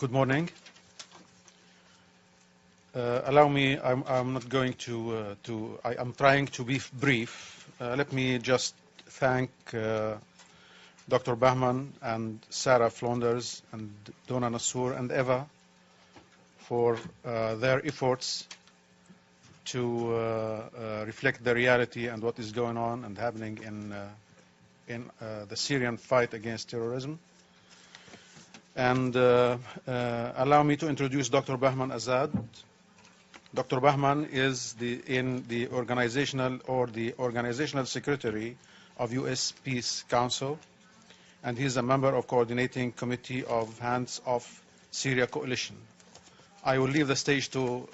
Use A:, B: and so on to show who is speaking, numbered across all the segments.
A: Good morning. Allow me, I'm not going I'm trying to be brief. Let me just thank Dr. Bahman and Sara Flounders and Donna Nassor and Eva for their efforts to reflect the reality and what is going on and happening in the Syrian fight against terrorism. And allow me to introduce Dr. Bahman Azad. Dr. Bahman is the organizational secretary of U.S. Peace Council, and he is a member of coordinating committee of Hands Off Syria Coalition. I will leave the stage to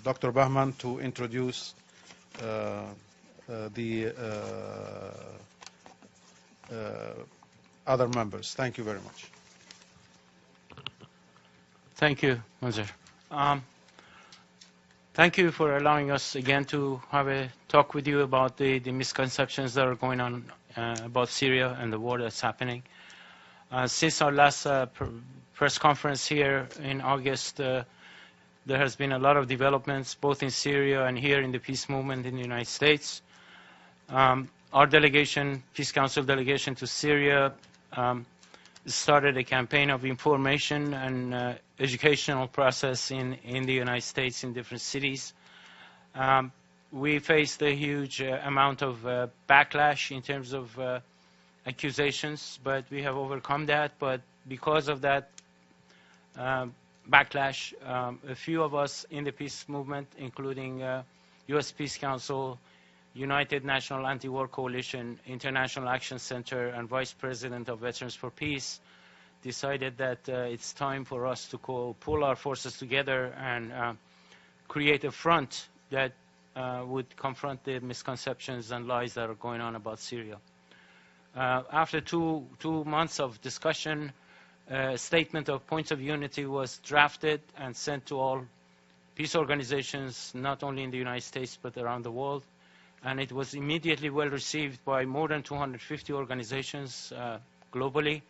A: Dr. Bahman to introduce the other members. Thank you very much.
B: Thank you, Nazir. Thank you for allowing us again to have a talk with you about the misconceptions that are going on about Syria and the war that's happening. Since our last press conference here in August, there has been a lot of developments both in Syria and here in the peace movement in the United States. Our delegation, Peace Council delegation to Syria, started a campaign of information and educational process in the United States in different cities. We faced a huge amount of backlash in terms of accusations, but we have overcome that. But because of that backlash, a few of us in the peace movement, including U.S. Peace Council, United National Anti-War Coalition, International Action Center, and Vice President of Veterans for Peace, decided that it's time for us to pull our forces together and create a front that would confront the misconceptions and lies that are going on about Syria. After two months of discussion, a statement of points of unity was drafted and sent to all peace organizations, not only in the United States but around the world. And it was immediately well received by more than 250 organizations globally,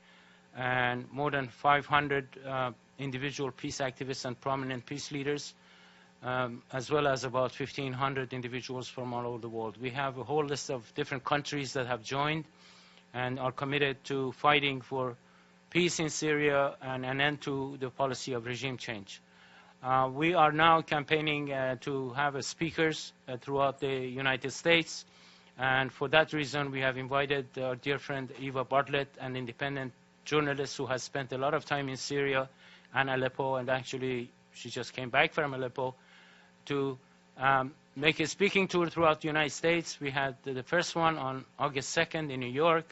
B: and more than 500 individual peace activists and prominent peace leaders, as well as about 1,500 individuals from all over the world. We have a whole list of different countries that have joined and are committed to fighting for peace in Syria and an end to the policy of regime change. We are now campaigning to have speakers throughout the United States, and for that reason we have invited our dear friend Eva Bartlett, an independent journalist who has spent a lot of time in Syria and Aleppo, and actually she just came back from Aleppo, to make a speaking tour throughout the United States. We had the first one on August 2nd in New York.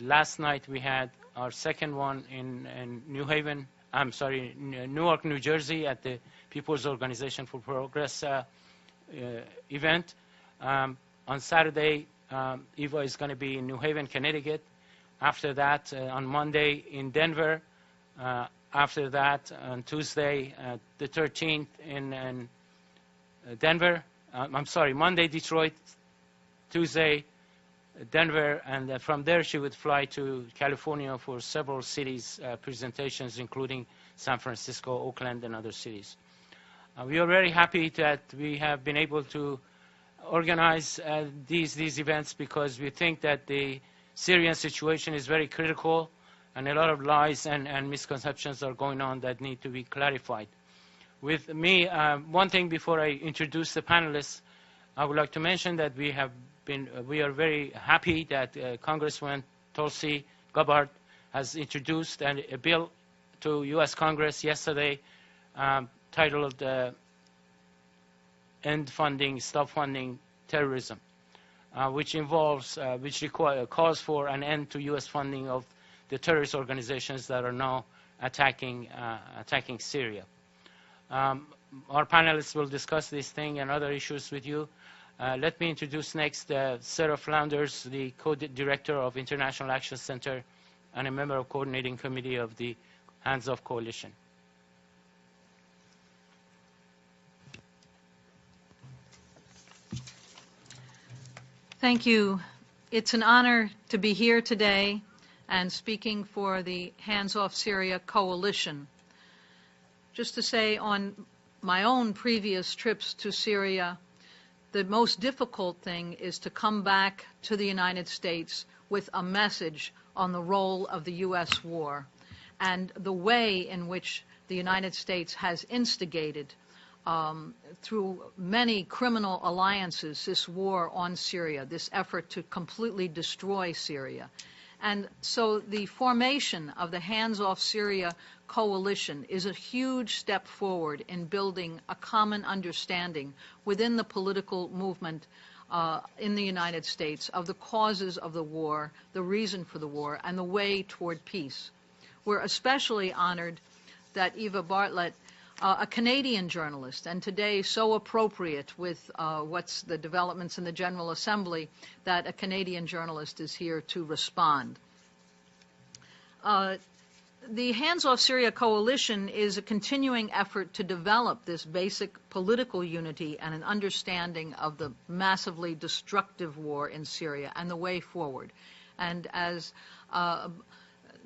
B: Last night we had our second one in Newark, New Jersey, at the People's Organization for Progress event. On Saturday, Eva is going to be in New Haven, Connecticut. After that, on Monday in Denver. After that, on Tuesday, the 13th in Denver. Monday, Detroit. Tuesday, Denver, and from there she would fly to California for several cities presentations, including San Francisco, Oakland, and other cities. We are very happy that we have been able to organize these events, because we think that the Syrian situation is very critical, and a lot of lies and misconceptions are going on that need to be clarified. With me, one thing before I introduce the panelists, I would like to mention that we are very happy that Congressman Tulsi Gabbard has introduced a bill to U.S. Congress yesterday titled End Funding, Stop Funding Terrorism, which calls for an end to U.S. funding of the terrorist organizations that are now attacking Syria. Our panelists will discuss this thing and other issues with you. Let me introduce next Sara Flounders, the co-director of International Action Center and a member of coordinating committee of the Hands Off Coalition.
C: Thank you. It's an honor to be here today and speaking for the Hands Off Syria Coalition. Just to say, on my own previous trips to Syria, the most difficult thing is to come back to the United States with a message on the role of the U.S. war and the way in which the United States has instigated through many criminal alliances this war on Syria, this effort to completely destroy Syria. And so the formation of the Hands Off Syria coalition is a huge step forward in building a common understanding within the political movement in the United States of the causes of the war, the reason for the war, and the way toward peace. We're especially honored that Eva Bartlett, a Canadian journalist, and today so appropriate with what's the developments in the General Assembly, that a Canadian journalist is here to respond. The Hands Off Syria Coalition is a continuing effort to develop this basic political unity and an understanding of the massively destructive war in Syria and the way forward. And as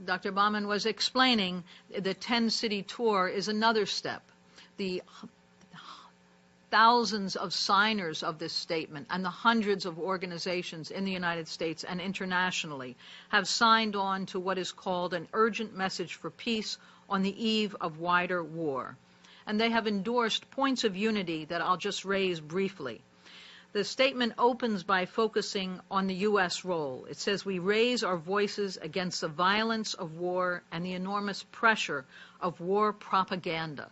C: Dr. Bahman was explaining, the 10-city tour is another step. The thousands of signers of this statement and the hundreds of organizations in the United States and internationally have signed on to what is called an urgent message for peace on the eve of wider war. And they have endorsed points of unity that I'll just raise briefly. The statement opens by focusing on the U.S. role. It says, we raise our voices against the violence of war and the enormous pressure of war propaganda,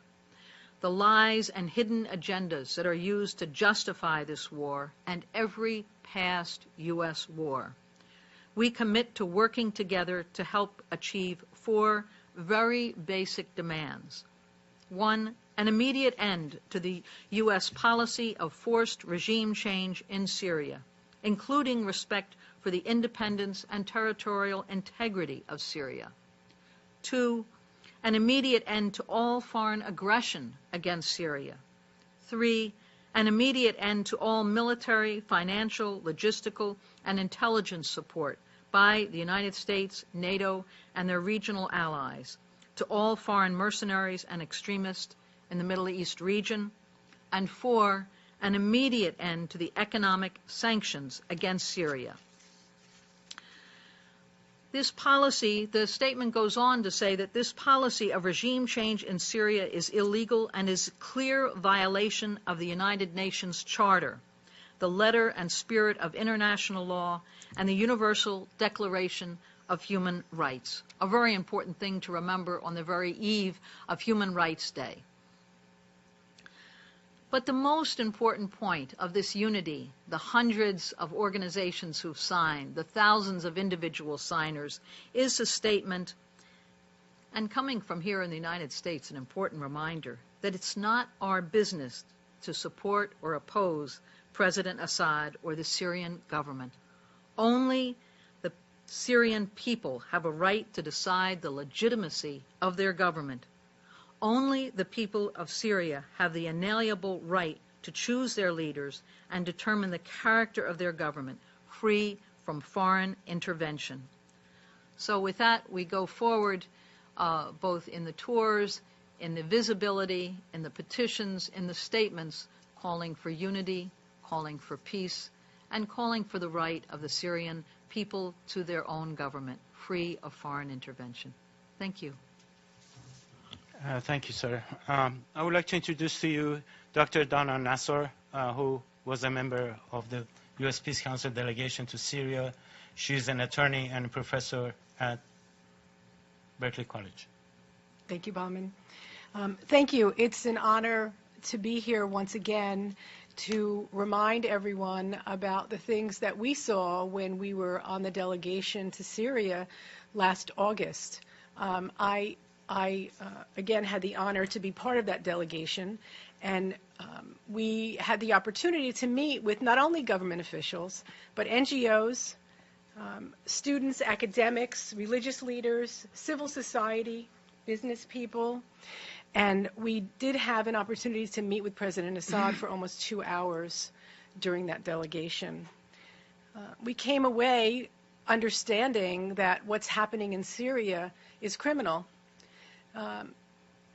C: the lies and hidden agendas that are used to justify this war and every past U.S. war. We commit to working together to help achieve 4 very basic demands. 1, an immediate end to the U.S. policy of forced regime change in Syria, including respect for the independence and territorial integrity of Syria. 2, an immediate end to all foreign aggression against Syria. 3, an immediate end to all military, financial, logistical, and intelligence support by the United States, NATO, and their regional allies to all foreign mercenaries and extremists in the Middle East region. And 4, an immediate end to the economic sanctions against Syria. This policy, the statement goes on to say that this policy of regime change in Syria is illegal and is a clear violation of the United Nations Charter, the letter and spirit of international law, and the Universal Declaration of Human Rights, a very important thing to remember on the very eve of Human Rights Day. But the most important point of this unity, the hundreds of organizations who've signed, the thousands of individual signers, is a statement, and coming from here in the United States, an important reminder that it's not our business to support or oppose President Assad or the Syrian government. Only the Syrian people have a right to decide the legitimacy of their government. Only the people of Syria have the inalienable right to choose their leaders and determine the character of their government, free from foreign intervention. So with that, we go forward both in the tours, in the visibility, in the petitions, in the statements, calling for unity, calling for peace, and calling for the right of the Syrian people to their own government, free of foreign intervention. Thank you.
B: Thank you, sir. I would like to introduce to you Dr. Donna Nassor, who was a member of the U.S. Peace Council delegation to Syria. She's an attorney and a professor at Berkeley College.
D: Thank you, Bahman. Thank you. It's an honor to be here once again to remind everyone about the things that we saw when we were on the delegation to Syria last August. I again, had the honor to be part of that delegation, and we had the opportunity to meet with not only government officials, but NGOs, students, academics, religious leaders, civil society, business people, and we did have an opportunity to meet with President Assad for almost 2 hours during that delegation. We came away understanding that what's happening in Syria is criminal.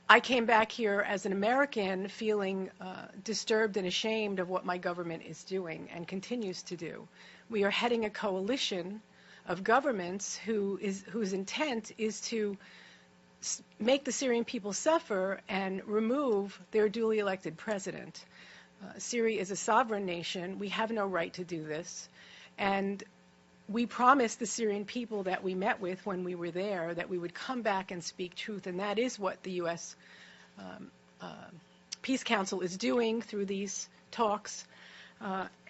D: I came back here as an American feeling disturbed and ashamed of what my government is doing and continues to do. We are heading a coalition of governments whose intent is to make the Syrian people suffer and remove their duly elected president. Syria is a sovereign nation. We have no right to do this. And we promised the Syrian people that we met with when we were there that we would come back and speak truth, and that is what the U.S. Peace Council is doing through these talks.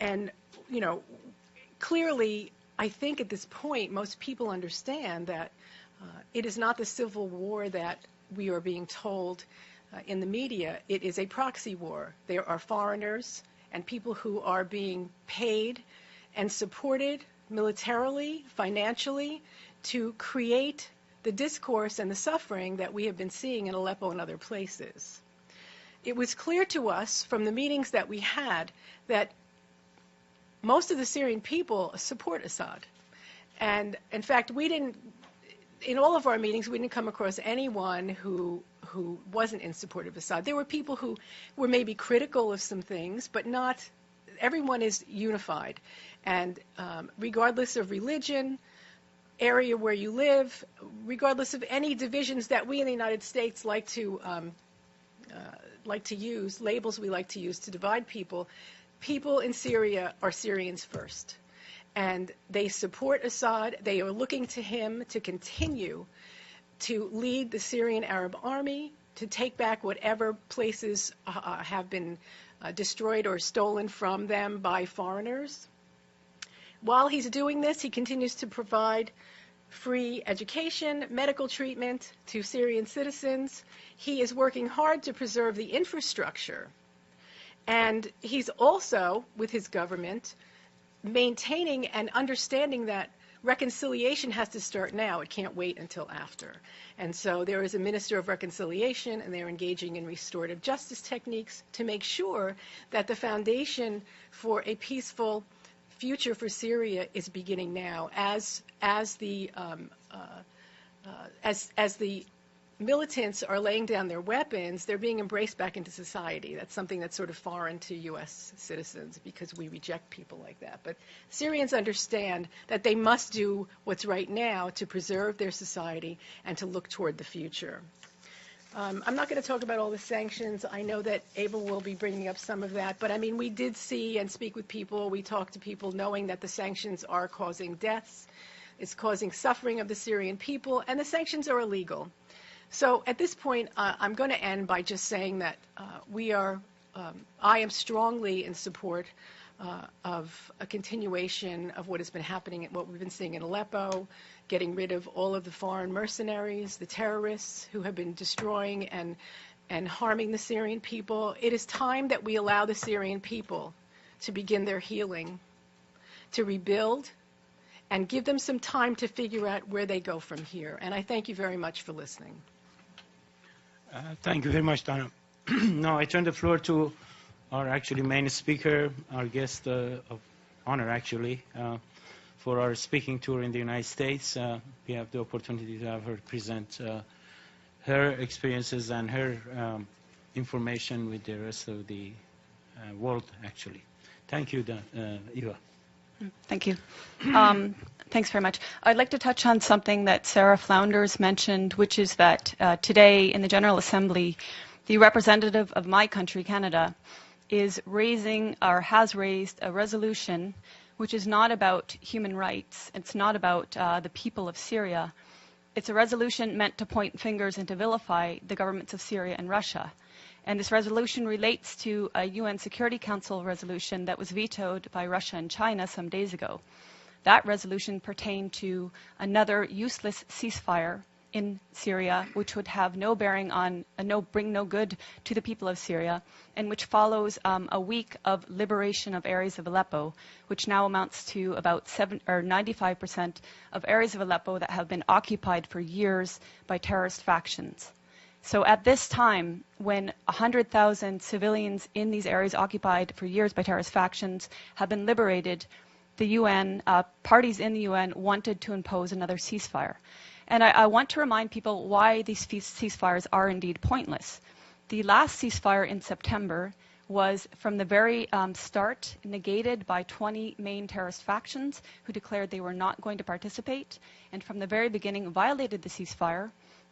D: And, you know, clearly, I think at this point, most people understand that it is not the civil war that we are being told in the media. It is a proxy war. There are foreigners and people who are being paid and supported militarily, financially, to create the discourse and the suffering that we have been seeing in Aleppo and other places. It was clear to us from the meetings that we had that most of the Syrian people support Assad. And in fact, in all of our meetings, we didn't come across anyone who wasn't in support of Assad. There were people who were maybe critical of some things, but not everyone is unified. And regardless of religion, area where you live, regardless of any divisions that we in the United States like to use, labels we like to use to divide people, people in Syria are Syrians first. And they support Assad. They are looking to him to continue to lead the Syrian Arab army, to take back whatever places have been destroyed or stolen from them by foreigners. While he's doing this, he continues to provide free education, medical treatment to Syrian citizens. He is working hard to preserve the infrastructure. And he's also, with his government, maintaining and understanding that reconciliation has to start now. It can't wait until after. And so there is a minister of reconciliation, and they're engaging in restorative justice techniques to make sure that the foundation for a peaceful future for Syria is beginning now. As the militants are laying down their weapons, they're being embraced back into society. That's something that's sort of foreign to U.S. citizens because we reject people like that. But Syrians understand that they must do what's right now to preserve their society and to look toward the future. I'm not going to talk about all the sanctions. I know that Abel will be bringing up some of that. But, I mean, we did see and speak with people. We talked to people knowing that the sanctions are causing deaths. It's causing suffering of the Syrian people. And the sanctions are illegal. So at this point, I'm going to end by just saying that I am strongly in support of a continuation of what has been happening, what we've been seeing in Aleppo, getting rid of all of the foreign mercenaries, the terrorists who have been destroying and harming the Syrian people. It is time that we allow the Syrian people to begin their healing, to rebuild, and give them some time to figure out where they go from here. And I thank you very much for listening.
B: Thank you very much, Donna. Now I turn the floor to our actually main speaker, our guest of honor actually, for our speaking tour in the United States. We have the opportunity to have her present her experiences and her information with the rest of the world actually. Thank you, Eva.
E: Thank you. Thanks very much. I'd like to touch on something that Sara Flounders mentioned, which is that today in the General Assembly, the representative of my country, Canada, is raising or has raised a resolution which is not about human rights. It's not about the people of Syria. It's a resolution meant to point fingers and to vilify the governments of Syria and Russia. And this resolution relates to a UN Security Council resolution that was vetoed by Russia and China some days ago. That resolution pertained to another useless ceasefire in Syria, which would have no bearing on, bring no good to the people of Syria, and which follows a week of liberation of areas of Aleppo, which now amounts to about 95% of areas of Aleppo that have been occupied for years by terrorist factions. So at this time, when 100,000 civilians in these areas occupied for years by terrorist factions have been liberated, the UN, parties in the UN wanted to impose another ceasefire. And I want to remind people why these ceasefires are indeed pointless. The last ceasefire in September was from the very start negated by 20 main terrorist factions who declared they were not going to participate, and from the very beginning violated the ceasefire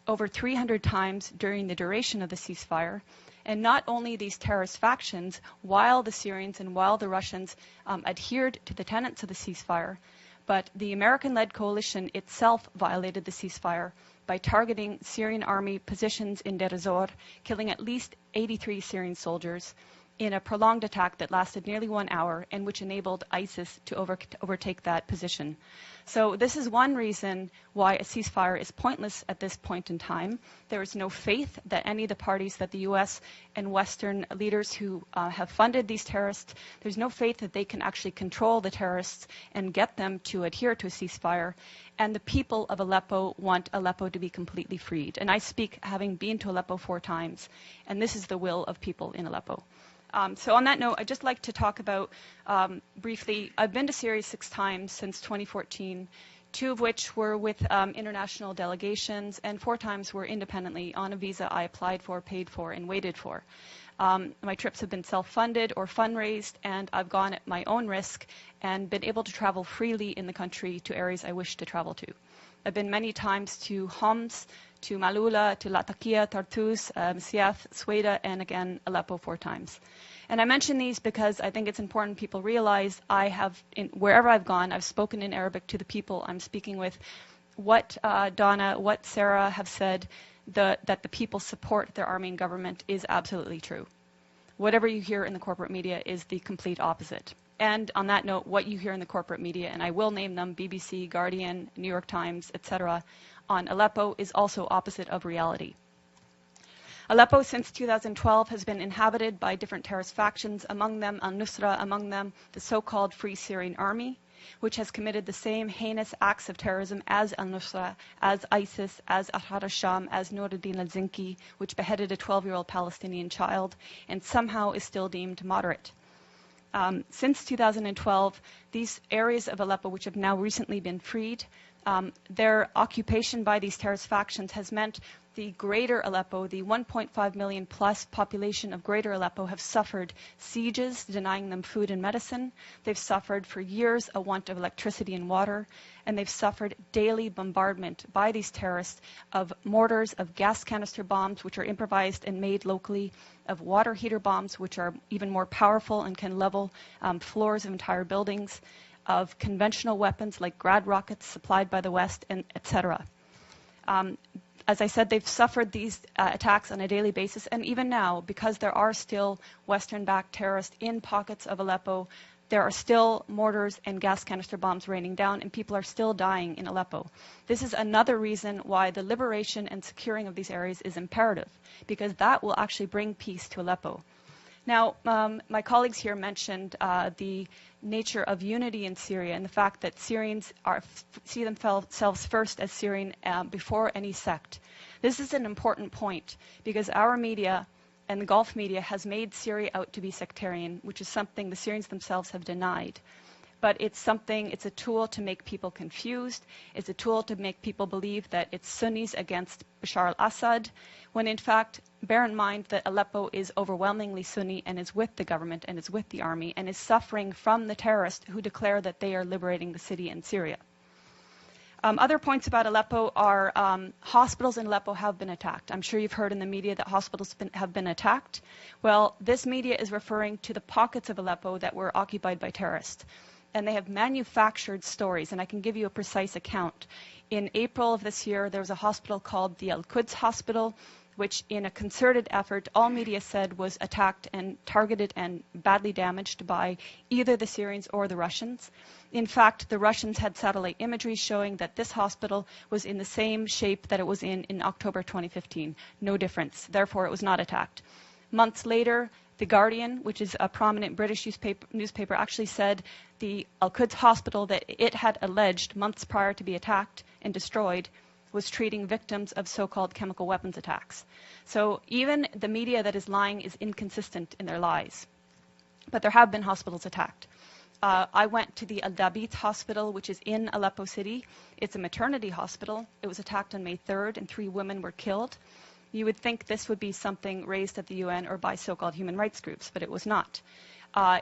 E: over 300 times during the duration of the ceasefire. And not only these terrorist factions, while the Syrians and while the Russians adhered to the tenets of the ceasefire, but the American-led coalition itself violated the ceasefire by targeting Syrian army positions in Deir ez-Zor, killing at least 83 Syrian soldiers in a prolonged attack that lasted nearly 1 hour and which enabled ISIS to overtake that position. So this is one reason why a ceasefire is pointless at this point in time. There is no faith that any of the parties that the US and Western leaders who have funded these terrorists, there's no faith that they can actually control the terrorists and get them to adhere to a ceasefire. And the people of Aleppo want Aleppo to be completely freed. And I speak having been to Aleppo 4 times, and this is the will of people in Aleppo. So on that note, I'd just like to talk about briefly, I've been to Syria 6 times since 2014, 2 of which were with international delegations, and 4 times were independently on a visa I applied for, paid for, and waited for. My trips have been self-funded or fundraised, and I've gone at my own risk and been able to travel freely in the country to areas I wish to travel to. I've been many times to Homs, to Malula, to Latakia, Tartus, Siath, Sweda, and again, Aleppo 4 times. And I mention these because I think it's important people realize I have, wherever I've gone, I've spoken in Arabic to the people I'm speaking with. What Donna, what Sara have said, that the people support their army and government is absolutely true. Whatever you hear in the corporate media is the complete opposite. And on that note, what you hear in the corporate media, and I will name them, BBC, Guardian, New York Times, etc., on Aleppo is also opposite of reality. Aleppo since 2012 has been inhabited by different terrorist factions, among them al-Nusra, among them the so-called Free Syrian Army, which has committed the same heinous acts of terrorism as al-Nusra, as ISIS, as Ahrar al-Sham, as Nuruddin al-Zinki, which beheaded a 12-year-old Palestinian child and somehow is still deemed moderate. Since 2012, these areas of Aleppo, which have now recently been freed, their occupation by these terrorist factions has meant the greater Aleppo, the 1.5 million plus population of greater Aleppo have suffered sieges denying them food and medicine. They've suffered for years a want of electricity and water, and they've suffered daily bombardment by these terrorists of mortars, of gas canister bombs, which are improvised and made locally, of water heater bombs, which are even more powerful and can level floors of entire buildings, of conventional weapons like Grad rockets supplied by the West, and etc. As I said, they've suffered these attacks on a daily basis, and even now, because there are still Western-backed terrorists in pockets of Aleppo, there are still mortars and gas canister bombs raining down, and people are still dying in Aleppo. This is another reason why the liberation and securing of these areas is imperative, because that will actually bring peace to Aleppo. Now, my colleagues here mentioned the nature of unity in Syria and the fact that Syrians see themselves first as Syrian before any sect. This is an important point because our media and the Gulf media has made Syria out to be sectarian, which is something the Syrians themselves have denied. But it's a tool to make people confused. It's a tool to make people believe that it's Sunnis against Bashar al-Assad, when in fact, bear in mind that Aleppo is overwhelmingly Sunni and is with the government and is with the army and is suffering from the terrorists who declare that they are liberating the city in Syria. Other points about Aleppo are hospitals in Aleppo have been attacked. I'm sure you've heard in the media that hospitals have been attacked. Well, this media is referring to the pockets of Aleppo that were occupied by terrorists. And they have manufactured stories, and I can give you a precise account. In April of this year, there was a hospital called the Al-Quds Hospital, which in a concerted effort, all media said was attacked and targeted and badly damaged by either the Syrians or the Russians. In fact, the Russians had satellite imagery showing that this hospital was in the same shape that it was in October 2015. No difference. Therefore, it was not attacked. Months later, The Guardian, which is a prominent British newspaper, actually said the Al-Quds hospital that it had alleged months prior to be attacked and destroyed was treating victims of so-called chemical weapons attacks. So even the media that is lying is inconsistent in their lies. But there have been hospitals attacked. I went to the Al-Dabit hospital, which is in Aleppo City. It's a maternity hospital. It was attacked on May 3rd, and 3 women were killed. You would think this would be something raised at the UN or by so-called human rights groups, but it was not.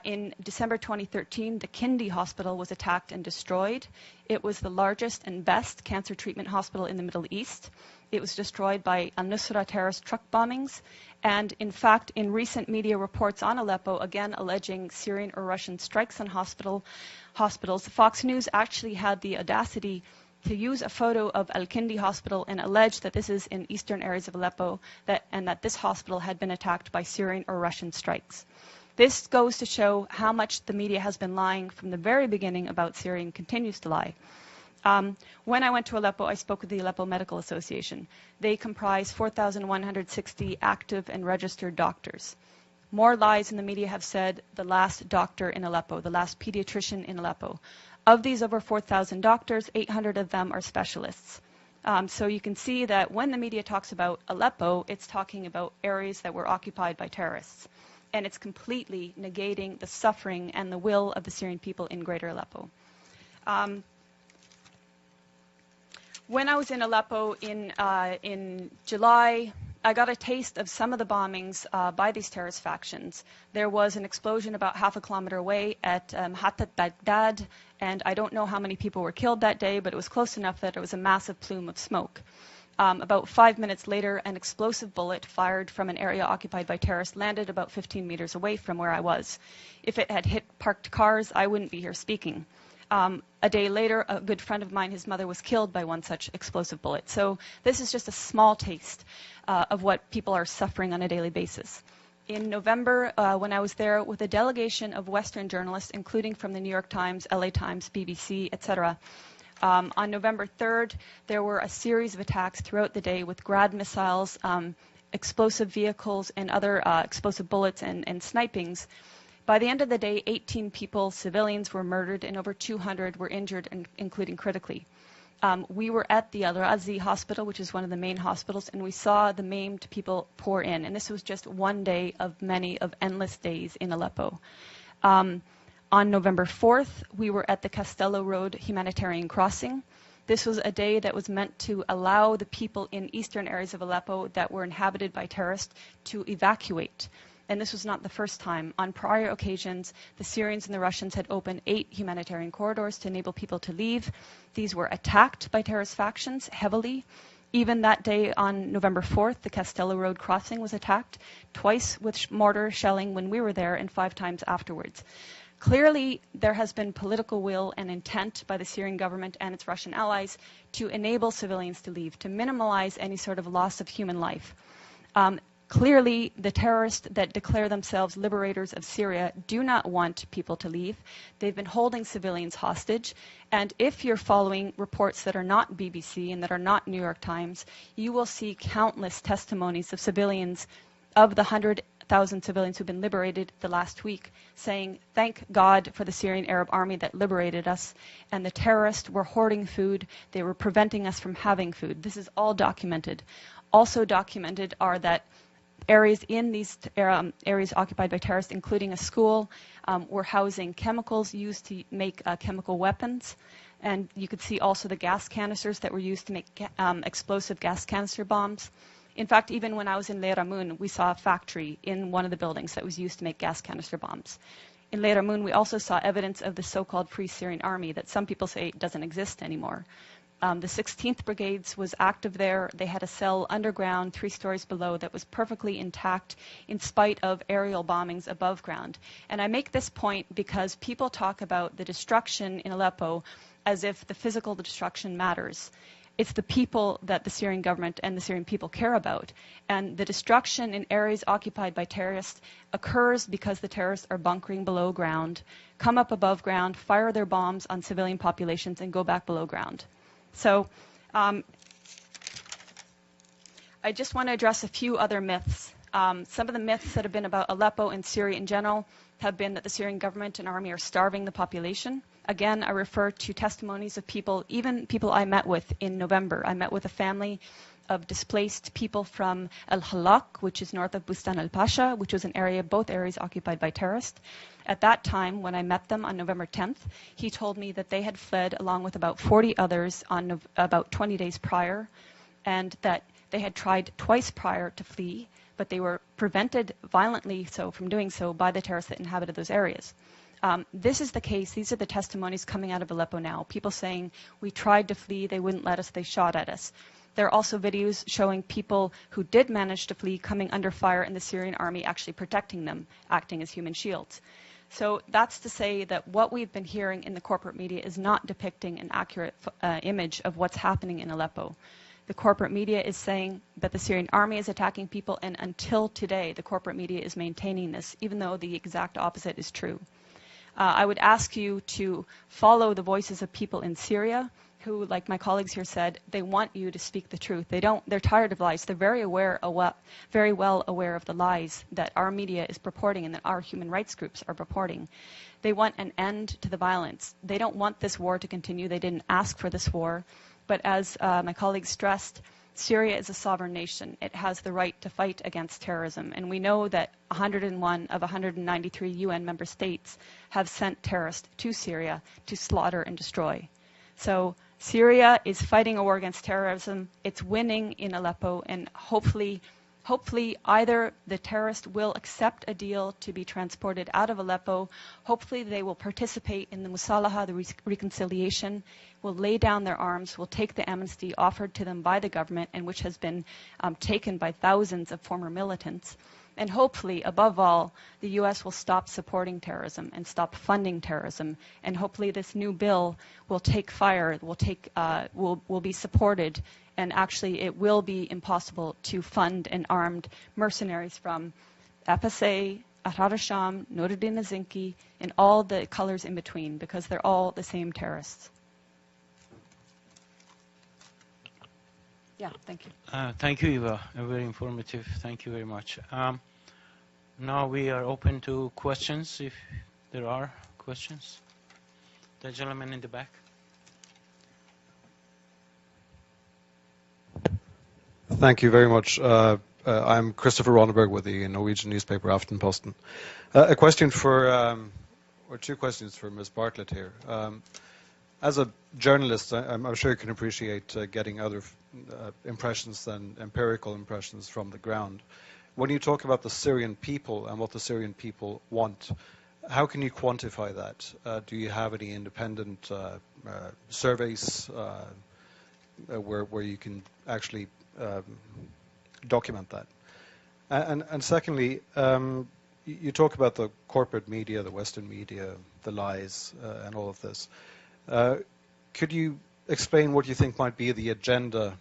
E: In December 2013, the Kindi hospital was attacked and destroyed. It was the largest and best cancer treatment hospital in the Middle East. It was destroyed by al-Nusra terrorist truck bombings. And in fact, in recent media reports on Aleppo, again alleging Syrian or Russian strikes on hospitals, Fox News actually had the audacity to use a photo of Al-Kindi hospital and allege that this is in eastern areas of Aleppo and that this hospital had been attacked by Syrian or Russian strikes. This goes to show how much the media has been lying from the very beginning about Syria and continues to lie. When I went to Aleppo, I spoke with the Aleppo Medical Association. They comprise 4,160 active and registered doctors. More lies in the media have said the last doctor in Aleppo, the last pediatrician in Aleppo. Of these over 4,000 doctors, 800 of them are specialists. So you can see that when the media talks about Aleppo, it's talking about areas that were occupied by terrorists. And it's completely negating the suffering and the will of the Syrian people in Greater Aleppo. When I was in Aleppo in July, I got a taste of some of the bombings by these terrorist factions. There was an explosion about half a kilometer away at Hatat Baghdad, and I don't know how many people were killed that day, but it was close enough that it was a massive plume of smoke. About 5 minutes later, an explosive bullet fired from an area occupied by terrorists landed about 15 meters away from where I was. If it had hit parked cars, I wouldn't be here speaking. A day later, a good friend of mine, his mother, was killed by one such explosive bullet. So this is just a small taste of what people are suffering on a daily basis. In November, when I was there with a delegation of Western journalists, including from the New York Times, LA Times, BBC, etc., on November 3rd, there were a series of attacks throughout the day with Grad missiles, explosive vehicles, and other explosive bullets and snipings. By the end of the day, 18 people, civilians, were murdered, and over 200 were injured, including critically. We were at the Al-Razi hospital, which is one of the main hospitals, and we saw the maimed people pour in. And this was just one day of many of endless days in Aleppo. On November 4th, we were at the Castello Road humanitarian crossing. This was a day that was meant to allow the people in eastern areas of Aleppo that were inhabited by terrorists to evacuate. And this was not the first time. On prior occasions, the Syrians and the Russians had opened 8 humanitarian corridors to enable people to leave. These were attacked by terrorist factions heavily. Even that day on November 4th, the Castello Road crossing was attacked, twice with mortar shelling when we were there and 5 times afterwards. Clearly, there has been political will and intent by the Syrian government and its Russian allies to enable civilians to leave, to minimize any sort of loss of human life. Clearly, the terrorists that declare themselves liberators of Syria do not want people to leave. They've been holding civilians hostage. And if you're following reports that are not BBC and that are not New York Times, you will see countless testimonies of civilians, of the 100,000 civilians who've been liberated the last week, saying, thank God for the Syrian Arab army that liberated us, and the terrorists were hoarding food, they were preventing us from having food. This is all documented. Also documented are that areas in these areas occupied by terrorists, including a school, were housing chemicals used to make chemical weapons. And you could see also the gas canisters that were used to make explosive gas canister bombs. In fact, even when I was in Leiramun, we saw a factory in one of the buildings that was used to make gas canister bombs. In Leiramun, we also saw evidence of the so-called Free Syrian Army that some people say doesn't exist anymore. The 16th Brigades was active there. They had a cell underground, 3 stories below, that was perfectly intact in spite of aerial bombings above ground. And I make this point because people talk about the destruction in Aleppo as if the physical destruction matters. It's the people that the Syrian government and the Syrian people care about. And the destruction in areas occupied by terrorists occurs because the terrorists are bunkering below ground, come up above ground, fire their bombs on civilian populations, and go back below ground. So I just want to address a few other myths. Some of the myths that have been about Aleppo and Syria in general have been that the Syrian government and army are starving the population. Again, I refer to testimonies of people, even people I met with in November. I met with a family of displaced people from Al-Halak, which is north of Bustan al-Pasha, which was an area, both areas occupied by terrorists. At that time, when I met them on November 10th, he told me that they had fled along with about 40 others on about 20 days prior, and that they had tried twice prior to flee, but they were prevented violently so from doing so by the terrorists that inhabited those areas. This is the case. These are the testimonies coming out of Aleppo now. People saying, we tried to flee, they wouldn't let us, they shot at us. There are also videos showing people who did manage to flee coming under fire and the Syrian army actually protecting them, acting as human shields. So that's to say that what we've been hearing in the corporate media is not depicting an accurate image of what's happening in Aleppo. The corporate media is saying that the Syrian army is attacking people, and until today, the corporate media is maintaining this, even though the exact opposite is true. I would ask you to follow the voices of people in Syria who, like my colleagues here said, they want you to speak the truth. They're tired of lies. They're very well aware of the lies that our media is purporting and that our human rights groups are purporting. They want an end to the violence. They don't want this war to continue. They didn't ask for this war. But as my colleagues stressed, Syria is a sovereign nation. It has the right to fight against terrorism. And we know that 101 of 193 UN member states have sent terrorists to Syria to slaughter and destroy. So Syria is fighting a war against terrorism. It's winning in Aleppo, and hopefully either the terrorists will accept a deal to be transported out of Aleppo, hopefully they will participate in the Musalaha, the reconciliation, will lay down their arms, will take the amnesty offered to them by the government and which has been taken by thousands of former militants. And hopefully, above all, the U.S. will stop supporting terrorism and stop funding terrorism. And hopefully this new bill will take fire, will be supported, and actually it will be impossible to fund an armed mercenaries from FSA, Ahrar al-Sham, Nuruddin al-Zinki, and all the colors in between, because they're all the same terrorists. Yeah, thank you.
B: Thank you, Eva. Very informative. Thank you very much. Now we are open to questions, if there are questions. The gentleman in the back.
F: Thank you very much. I'm Christopher Ronneberg with the Norwegian newspaper Aftenposten. A question for, or two questions for Ms. Bartlett here. As a journalist, I'm sure you can appreciate getting other impressions than empirical impressions from the ground. When you talk about the Syrian people and what the Syrian people want, how can you quantify that? Do you have any independent surveys where you can actually document that? And secondly, you talk about the corporate media, the Western media, the lies, and all of this. Could you explain what you think might be the agenda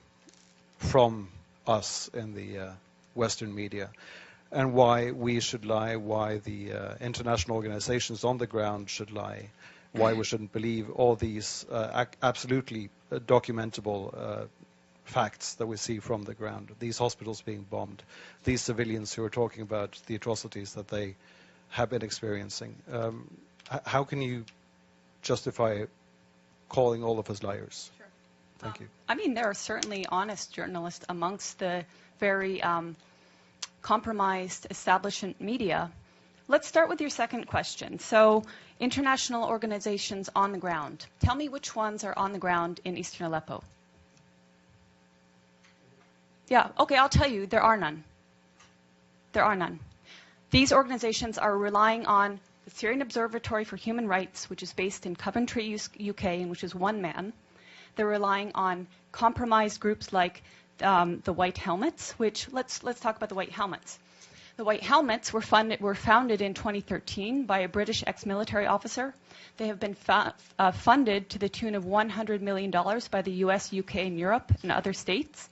F: from us in the Western media, and why we should lie, why the international organizations on the ground should lie, why we shouldn't believe all these absolutely documentable facts that we see from the ground, these hospitals being bombed, these civilians who are talking about the atrocities that they have been experiencing. How can you justify calling all of us liars?
E: Sure.
F: Thank you.
E: I mean, there are certainly honest journalists amongst the very compromised establishment media. Let's start with your second question. So, international organizations on the ground. Tell me which ones are on the ground in eastern Aleppo. Yeah, okay, I'll tell you, there are none. There are none. These organizations are relying on the Syrian Observatory for Human Rights, which is based in Coventry, UK, and which is one man. They're relying on compromised groups like the White Helmets, which, let's talk about the White Helmets. The White Helmets were founded in 2013 by a British ex-military officer. They have been funded to the tune of $100 million by the US, UK, and Europe, and other states.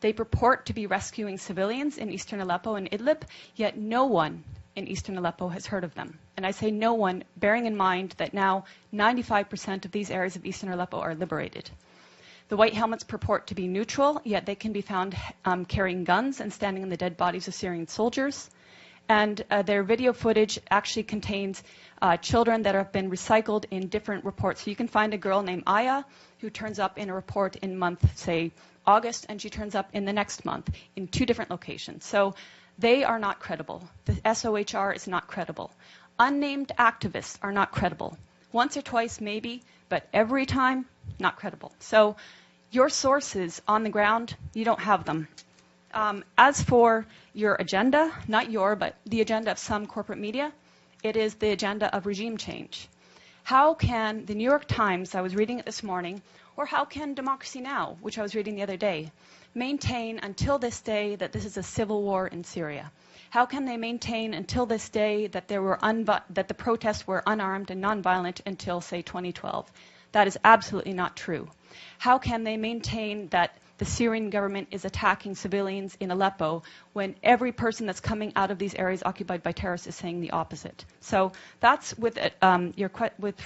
E: They purport to be rescuing civilians in eastern Aleppo and Idlib, yet no one in eastern Aleppo has heard of them. And I say no one, bearing in mind that now 95% of these areas of eastern Aleppo are liberated. The White Helmets purport to be neutral, yet they can be found carrying guns and standing in the dead bodies of Syrian soldiers. And their video footage actually contains children that have been recycled in different reports. So you can find a girl named Aya who turns up in a report in month, say, August, and she turns up in the next month in two different locations. So they are not credible. The SOHR is not credible. Unnamed activists are not credible. Once or twice, maybe, but every time, not credible. So your sources on the ground, you don't have them. As for your agenda, not your, but the agenda of some corporate media, it is the agenda of regime change. How can the New York Times, I was reading it this morning, or how can Democracy Now!, which I was reading the other day, maintain until this day that this is a civil war in Syria? How can they maintain until this day that that the protests were unarmed and nonviolent until, say, 2012? That is absolutely not true. How can they maintain that the Syrian government is attacking civilians in Aleppo when every person that's coming out of these areas occupied by terrorists is saying the opposite? So that's with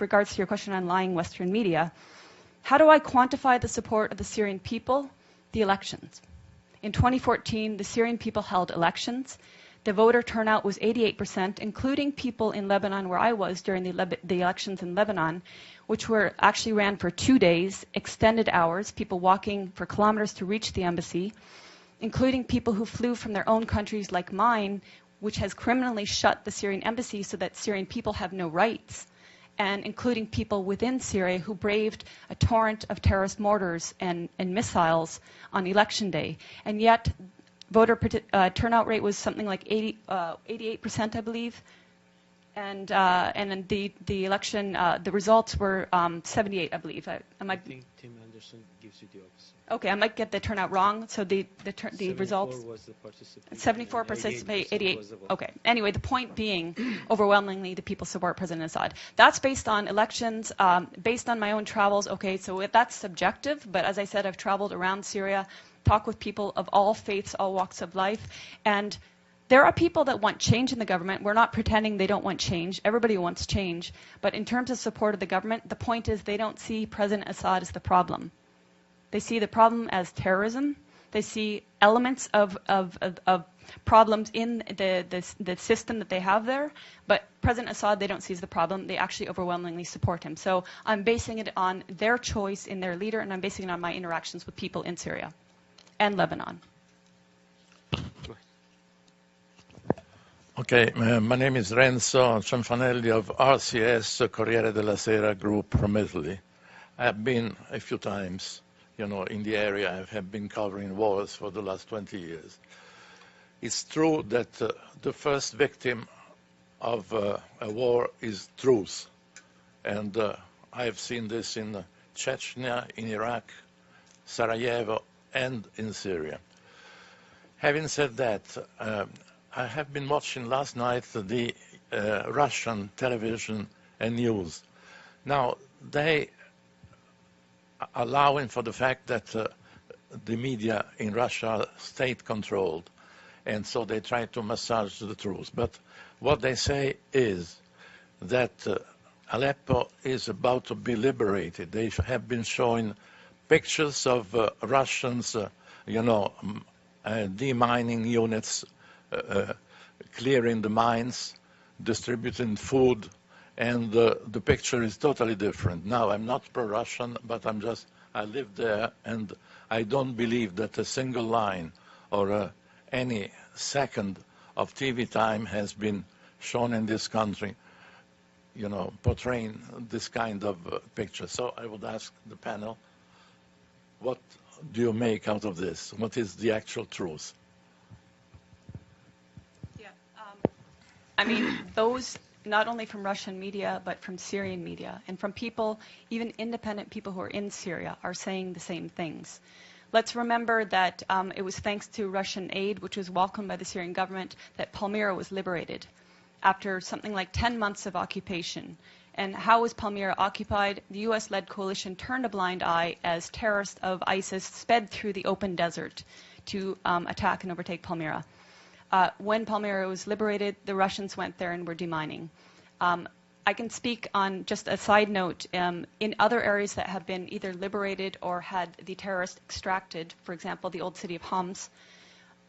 E: regards to your question on lying Western media. How do I quantify the support of the Syrian people? The elections. In 2014, the Syrian people held elections. The voter turnout was 88%, including people in Lebanon, where I was during the elections in Lebanon, which were actually ran for 2 days, extended hours, people walking for kilometers to reach the embassy, including people who flew from their own countries like mine, which has criminally shut the Syrian embassy so that Syrian people have no rights, and including people within Syria who braved a torrent of terrorist mortars and missiles on election day. And yet, voter turnout rate was something like 88%, I believe. And then the election, the results were 78, I believe. I think
B: Tim Anderson gives you the opposite.
E: Okay, I might get the turnout wrong. So the results.
B: 74 was the participation.
E: 74 participate, 88. Okay. Anyway, the point being, overwhelmingly, the people support President Assad. That's based on elections, based on my own travels. Okay, so that's subjective. But as I said, I've traveled around Syria, talked with people of all faiths, all walks of life, and there are people that want change in the government. We're not pretending they don't want change. Everybody wants change. But in terms of support of the government, the point is they don't see President Assad as the problem. They see the problem as terrorism. They see elements of problems in the system that they have there. But President Assad, they don't see as the problem. They actually overwhelmingly support him. So I'm basing it on their choice in their leader, and I'm basing it on my interactions with people in Syria and Lebanon.
G: Okay, my name is Renzo Cianfanelli of RCS, Corriere della Sera group from Italy. I have been a few times, in the area. I have been covering wars for the last 20 years. It's true that the first victim of a war is truth. And I have seen this in Chechnya, in Iraq, Sarajevo, and in Syria. Having said that, I have been watching last night the Russian television and news. Now, they are allowing for the fact that the media in Russia are state-controlled, and so they try to massage the truth. But what they say is that Aleppo is about to be liberated. They have been showing pictures of Russians, demining units, clearing the mines, distributing food, and the picture is totally different. Now, I'm not pro-Russian, but I live there, and I don't believe that a single line or any second of TV time has been shown in this country, portraying this kind of picture. So I would ask the panel, what do you make out of this? What is the actual truth?
E: Those not only from Russian media, but from Syrian media, and from people, even independent people who are in Syria, are saying the same things. Let's remember that it was thanks to Russian aid, which was welcomed by the Syrian government, that Palmyra was liberated after something like 10 months of occupation. And how was Palmyra occupied? The U.S.-led coalition turned a blind eye as terrorists of ISIS sped through the open desert to attack and overtake Palmyra. When Palmyra was liberated, the Russians went there and were demining. I can speak on just a side note. In other areas that have been either liberated or had the terrorists extracted, for example, the old city of Homs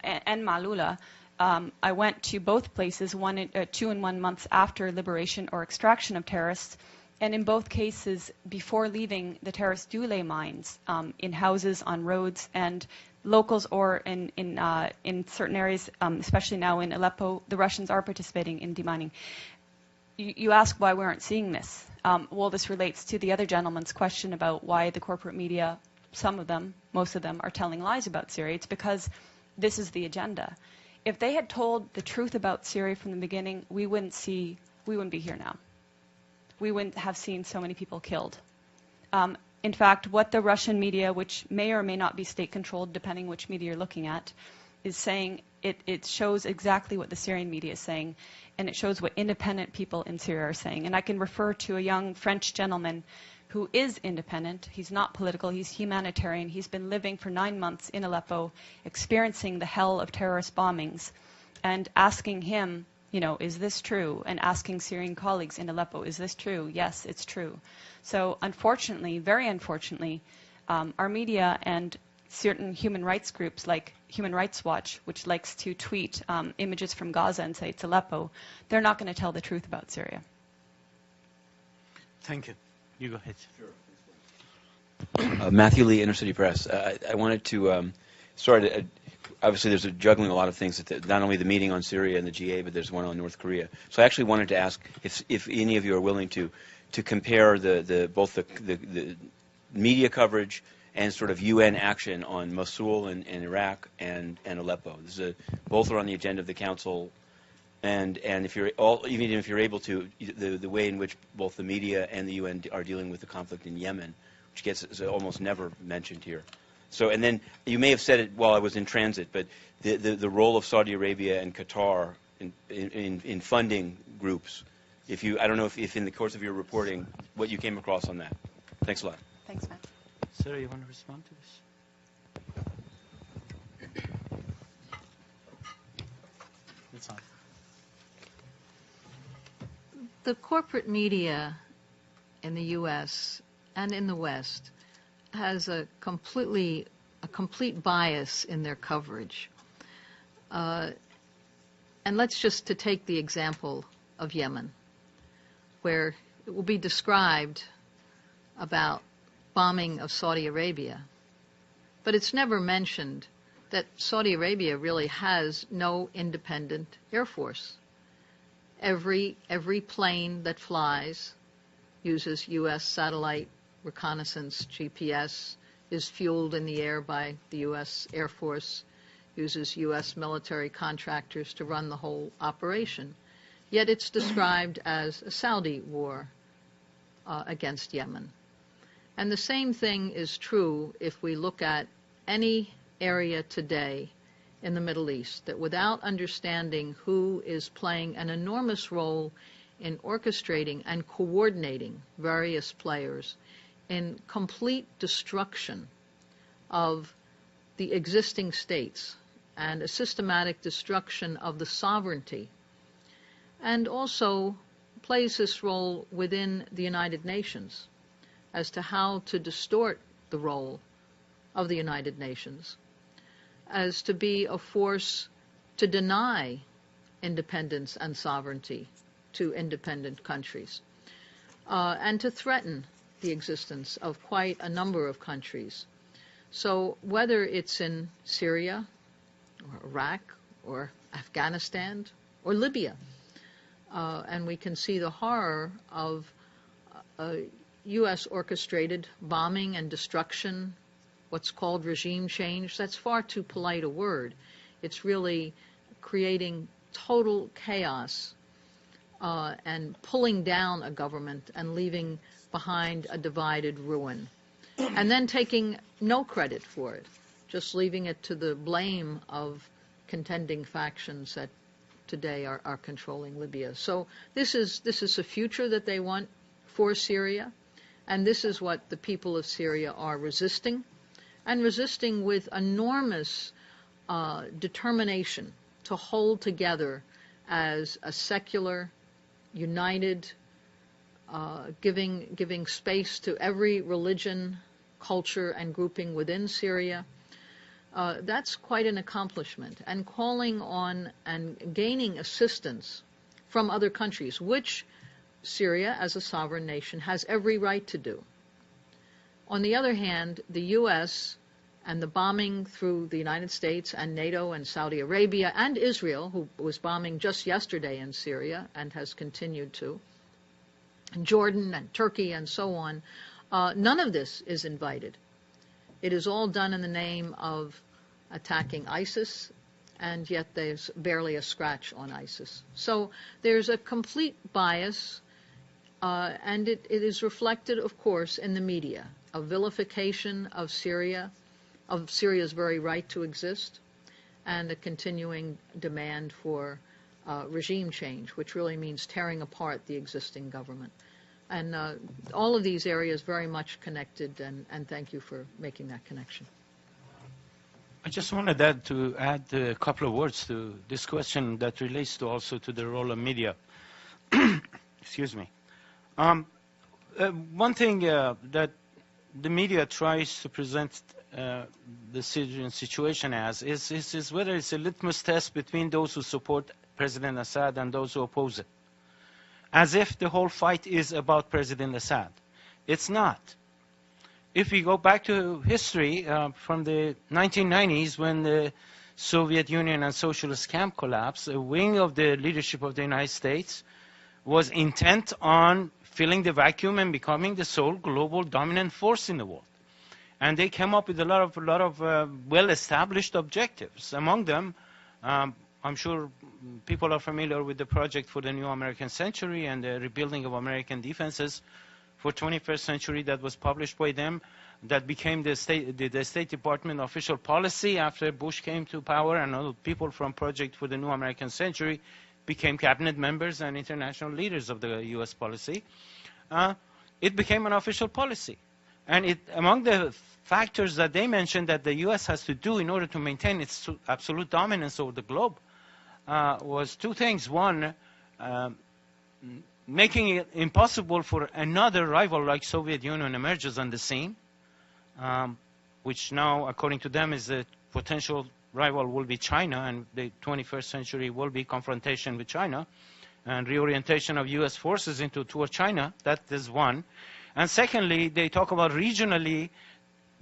E: and Malula, I went to both places 2 and 1 months after liberation or extraction of terrorists. And in both cases, before leaving, the terrorists do lay mines in houses, on roads, and locals or in certain areas, especially now in Aleppo, the Russians are participating in demining. you ask why we aren't seeing this. Well, this relates to the other gentleman's question about why the corporate media, some of them, most of them, are telling lies about Syria. It's because this is the agenda. If they had told the truth about Syria from the beginning, we wouldn't be here now. We wouldn't have seen so many people killed. In fact, what the Russian media, which may or may not be state-controlled, depending which media you're looking at, is saying, it shows exactly what the Syrian media is saying, and it shows what independent people in Syria are saying. And I can refer to a young French gentleman who is independent. He's not political. He's humanitarian. He's been living for 9 months in Aleppo, experiencing the hell of terrorist bombings, and asking him, is this true? And asking Syrian colleagues in Aleppo, is this true? Yes, it's true. So unfortunately, very unfortunately, our media and certain human rights groups like Human Rights Watch, which likes to tweet images from Gaza and say it's Aleppo, they're not going to tell the truth about Syria.
B: Thank you. You go ahead.
H: Sure. Matthew Lee, Inner City Press. I wanted to obviously there's juggling a lot of things, not only the meeting on Syria and the GA, but there's one on North Korea. So I actually wanted to ask if any of you are willing to compare both the media coverage and sort of UN action on Mosul and Iraq and Aleppo. Both are on the agenda of the Council, and if you're even if you're able to, the way in which both the media and the UN are dealing with the conflict in Yemen, which gets almost never mentioned here. So, and then you may have said it while I was in transit, but the role of Saudi Arabia and Qatar in funding groups. I don't know if in the course of your reporting what you came across on that. Thanks a lot.
E: Thanks, Matt.
B: Sara, you want to respond to this? It's on.
C: The corporate media in the U.S. and in the West has a complete bias in their coverage. And let's just to take the example of Yemen, where it will be described about bombing of Saudi Arabia, but it's never mentioned that Saudi Arabia really has no independent air force. Every plane that flies uses U.S. satellite reconnaissance, GPS, is fueled in the air by the U.S. Air Force, uses U.S. military contractors to run the whole operation. Yet it's described as a Saudi war against Yemen. And the same thing is true if we look at any area today in the Middle East, that without understanding who is playing an enormous role in orchestrating and coordinating various players in complete destruction of the existing states and a systematic destruction of the sovereignty, and also plays this role within the United Nations as to how to distort the role of the United Nations, as to be a force to deny independence and sovereignty to independent countries, and to threaten the existence of quite a number of countries. So whether it's in Syria, or Iraq, or Afghanistan, or Libya, and we can see the horror of U.S. orchestrated bombing and destruction, what's called regime change. That's far too polite a word. It's really creating total chaos and pulling down a government and leaving behind a divided ruin, and then taking no credit for it, just leaving it to the blame of contending factions that today are controlling Libya. So this is a future that they want for Syria, and this is what the people of Syria are resisting, and resisting with enormous determination to hold together as a secular, united, giving space to every religion, culture, and grouping within Syria. That's quite an accomplishment, and calling on and gaining assistance from other countries, which Syria, as a sovereign nation, has every right to do. On the other hand, the U.S. and the bombing through the United States and NATO and Saudi Arabia and Israel, who was bombing just yesterday in Syria and has continued to, Jordan and Turkey and so on, none of this is invited. It is all done in the name of attacking ISIS, and yet there's barely a scratch on ISIS. So there's a complete bias, and it is reflected, of course, in the media, a vilification of Syria, of Syria's very right to exist, and a continuing demand for regime change, which really means tearing apart the existing government. And all of these areas very much connected, and thank you for making that connection.
B: I just wanted to add a couple of words to this question that relates to also to the role of media. Excuse me. One thing that the media tries to present the Syrian situation as is whether it's a litmus test between those who support President Assad and those who oppose it, as if the whole fight is about President Assad. It's not. If we go back to history from the 1990s, when the Soviet Union and socialist camp collapsed, a wing of the leadership of the United States was intent on filling the vacuum and becoming the sole global dominant force in the world. And they came up with a lot of well-established objectives. Among them, I'm sure people are familiar with the project for the new American century and the rebuilding of American defenses for 21st century that was published by them, that became the State Department official policy after Bush came to power, and all people from Project for the New American Century became cabinet members and international leaders of the U.S. policy. It became an official policy. And among the factors that they mentioned that the U.S. has to do in order to maintain its absolute dominance over the globe was two things. One, making it impossible for another rival like Soviet Union emerges on the scene, which now, according to them, is a potential rival will be China, and the 21st century will be confrontation with China and reorientation of U.S. forces toward China. That is one. And secondly, they talk about regionally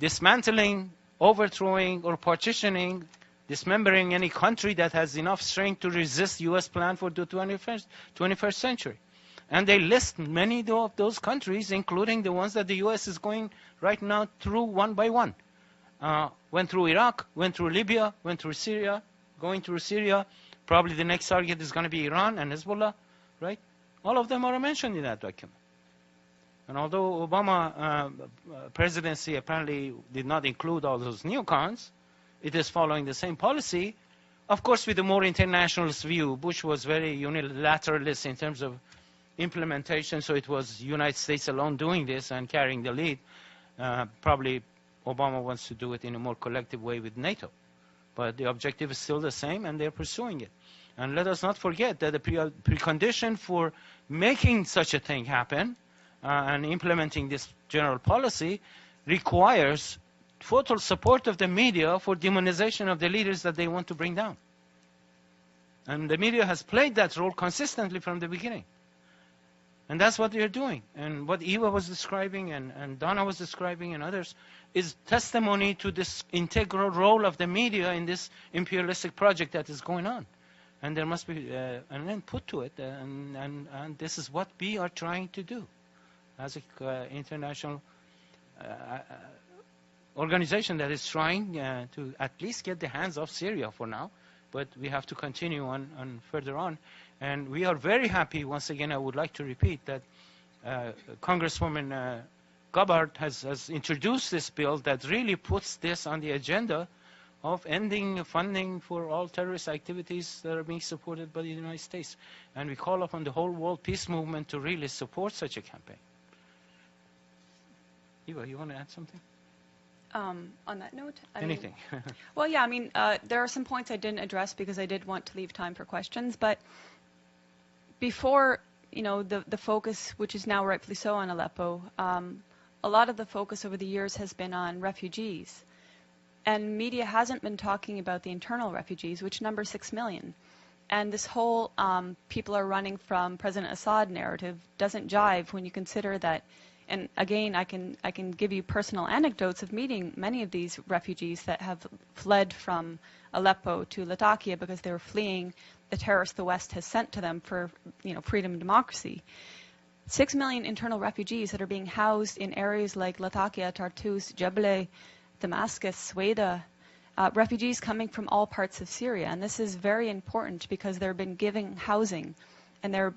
B: dismantling, overthrowing, or partitioning, dismembering any country that has enough strength to resist U.S. plan for the 21st century. And they list many of those countries, including the ones that the U.S. is going right now through one by one. Went through Iraq, went through Libya, went through Syria, going through Syria. Probably the next target is going to be Iran and Hezbollah, right? All of them are mentioned in that document. And although Obama presidency apparently did not include all those neocons, it is following the same policy, of course with a more internationalist view. Bush was very unilateralist in terms of implementation, so it was United States alone doing this and carrying the lead. Probably Obama wants to do it in a more collective way with NATO. But the objective is still the same, and they're pursuing it. And let us not forget that the precondition for making such a thing happen and implementing this general policy requires total support of the media for demonization of the leaders that they want to bring down. And the media has played that role consistently from the beginning. And that's what they're doing. And what Eva was describing and Donna was describing and others is testimony to this integral role of the media in this imperialistic project that is going on. And there must be an end put to it. And this is what we are trying to do as an international organization that is trying to at least get the hands off Syria for now. But we have to continue on further on. And we are very happy, once again, I would like to repeat that Congresswoman Gabbard has introduced this bill that really puts this on the agenda of ending funding for all terrorist activities that are being supported by the United States. And we call upon the whole world peace movement to really support such a campaign. Eva, you want to add something?
E: On that note?
B: Anything.
E: Well, yeah, there are some points I didn't address because I did want to leave time for questions, but before, the focus, which is now rightfully so on Aleppo, a lot of the focus over the years has been on refugees. And media hasn't been talking about the internal refugees, which number 6 million. And this whole people are running from President Assad narrative doesn't jive when you consider that. And again, I can give you personal anecdotes of meeting many of these refugees that have fled from Aleppo to Latakia because they were fleeing the terrorists the West has sent to them for freedom and democracy. 6 million internal refugees that are being housed in areas like Latakia, Tartus, Jebele, Damascus, Sweda, refugees coming from all parts of Syria. And this is very important because they've been given housing, and their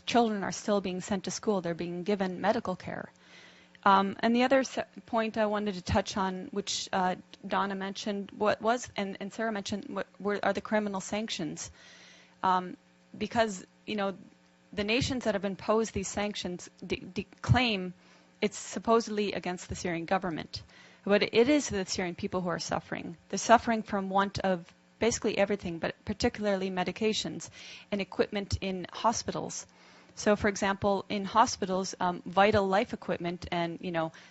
E: children are still being sent to school. They're being given medical care. And the other point I wanted to touch on, which Donna mentioned, and Sara mentioned, are the criminal sanctions. Because, the nations that have imposed these sanctions claim it's supposedly against the Syrian government. But it is the Syrian people who are suffering. They're suffering from want of basically everything, but particularly medications and equipment in hospitals. So, for example, in hospitals, vital life equipment and,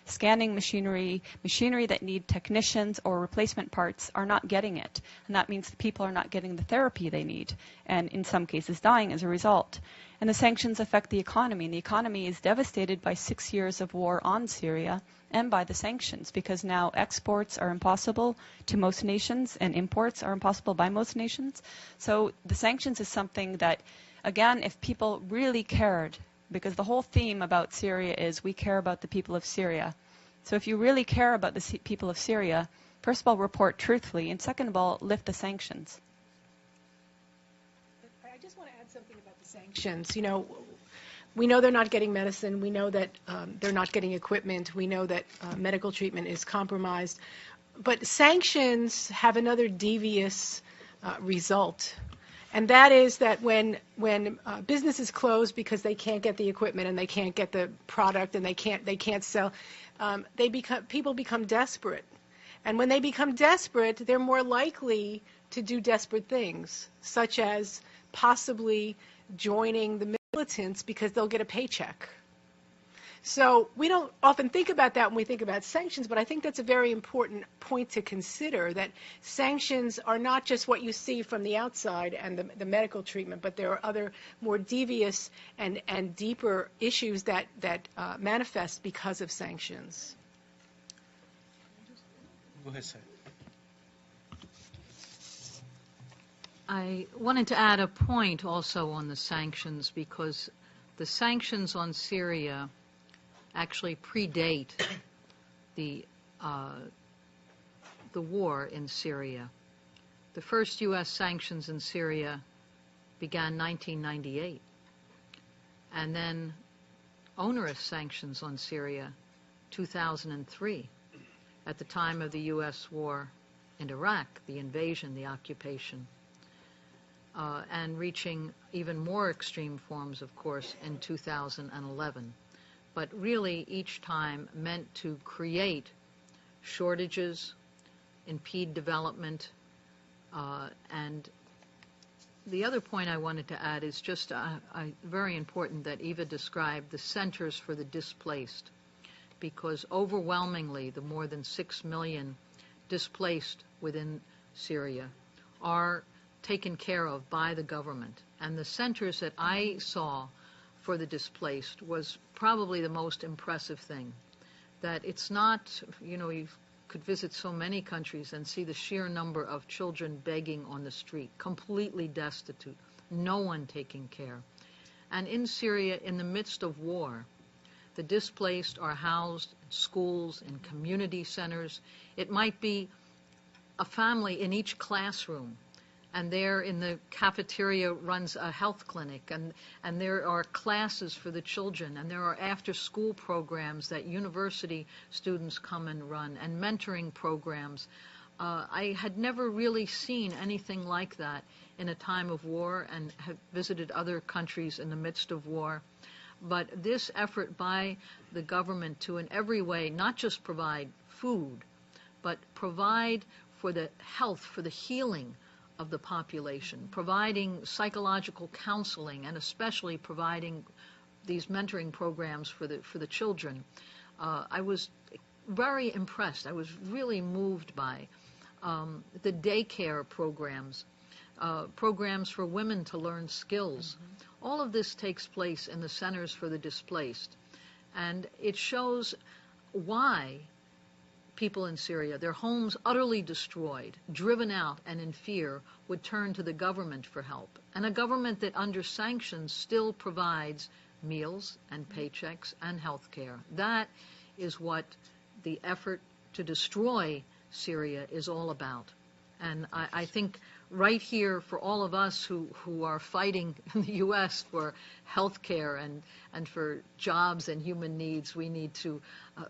E: scanning machinery that need technicians or replacement parts are not getting it. And that means the people are not getting the therapy they need, and in some cases dying as a result. And the sanctions affect the economy, and the economy is devastated by 6 years of war on Syria and by the sanctions, because now exports are impossible to most nations and imports are impossible by most nations. So the sanctions is something that, again, if people really cared, because the whole theme about Syria is we care about the people of Syria. So if you really care about the people of Syria, first of all, report truthfully, and second of all, lift the sanctions.
D: I just want to add something about the sanctions. We know they're not getting medicine. We know that they're not getting equipment. We know that medical treatment is compromised. But sanctions have another devious result. And that is that when businesses close because they can't get the equipment and they can't get the product and they can't sell, people become desperate. And when they become desperate, they're more likely to do desperate things, such as possibly joining the militants because they'll get a paycheck. So we don't often think about that when we think about sanctions, but I think that's a very important point to consider, that sanctions are not just what you see from the outside and the medical treatment, but there are other more devious and deeper issues that manifest because of sanctions.
A: Go ahead, Sara.
C: I wanted to add a point also on the sanctions, because the sanctions on Syria actually predate the war in Syria. The first U.S. sanctions in Syria began 1998, and then onerous sanctions on Syria 2003, at the time of the U.S. war in Iraq, the invasion, the occupation, and reaching even more extreme forms, of course, in 2011. But really each time meant to create shortages, impede development, and the other point I wanted to add is just very important that Eva described the centers for the displaced, because overwhelmingly the more than 6 million displaced within Syria are taken care of by the government. And the centers that I saw for the displaced was probably the most impressive thing. That it's not, you could visit so many countries and see the sheer number of children begging on the street, completely destitute, no one taking care. And in Syria, in the midst of war, the displaced are housed in schools, in community centers. It might be a family in each classroom, and there in the cafeteria runs a health clinic, and there are classes for the children, and there are after-school programs that university students come and run, and mentoring programs. I had never really seen anything like that in a time of war, and have visited other countries in the midst of war. But this effort by the government to in every way not just provide food, but provide for the health, for the healing of the population, providing psychological counseling, and especially providing these mentoring programs for the children. I was very impressed. I was really moved by the daycare programs, programs for women to learn skills. Mm-hmm. All of this takes place in the centers for the displaced, and it shows why people in Syria, their homes utterly destroyed, driven out and in fear, would turn to the government for help. And a government that under sanctions still provides meals and paychecks and health care. That is what the effort to destroy Syria is all about. And I think right here, for all of us who are fighting in the U.S. for health care and for jobs and human needs, we need to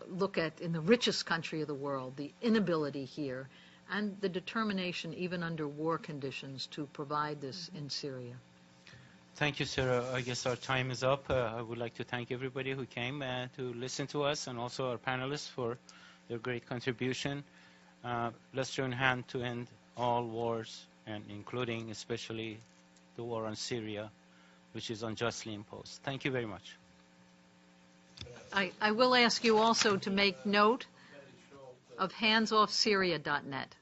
C: look at, in the richest country of the world, the inability here and the determination, even under war conditions, to provide this in Syria.
B: Thank you, Sarah. I guess our time is up. I would like to thank everybody who came to listen to us, and also our panelists for their great contribution. Let's join hands to end all wars, and including especially the war on Syria, which is unjustly imposed. Thank you very much.
C: I will ask you also to make note of handsoffsyria.net.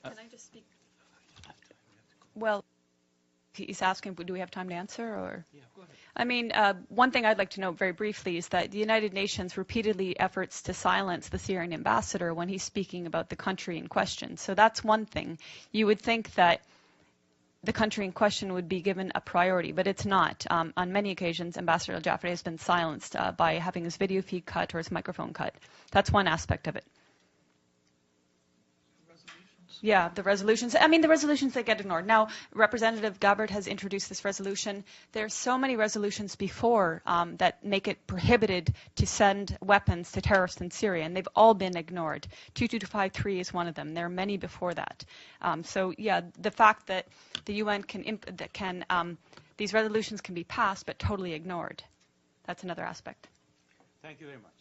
E: Can I just speak? Well, he's asking, do we have time to answer? Or?
B: Yeah, go ahead.
E: I mean, one thing I'd like to note very briefly is that the United Nations repeatedly efforts to silence the Syrian ambassador when he's speaking about the country in question. So that's one thing. You would think that the country in question would be given a priority, but it's not. On many occasions, Ambassador al-Jafari has been silenced by having his video feed cut or his microphone cut. That's one aspect of it. Yeah, the resolutions. I mean, the resolutions that get ignored. Now, Representative Gabbard has introduced this resolution. There are so many resolutions before that make it prohibited to send weapons to terrorists in Syria, and they've all been ignored. 2253 is one of them. There are many before that. So, yeah, the fact that the UN these resolutions can be passed but totally ignored, that's another aspect.
B: Thank you very much.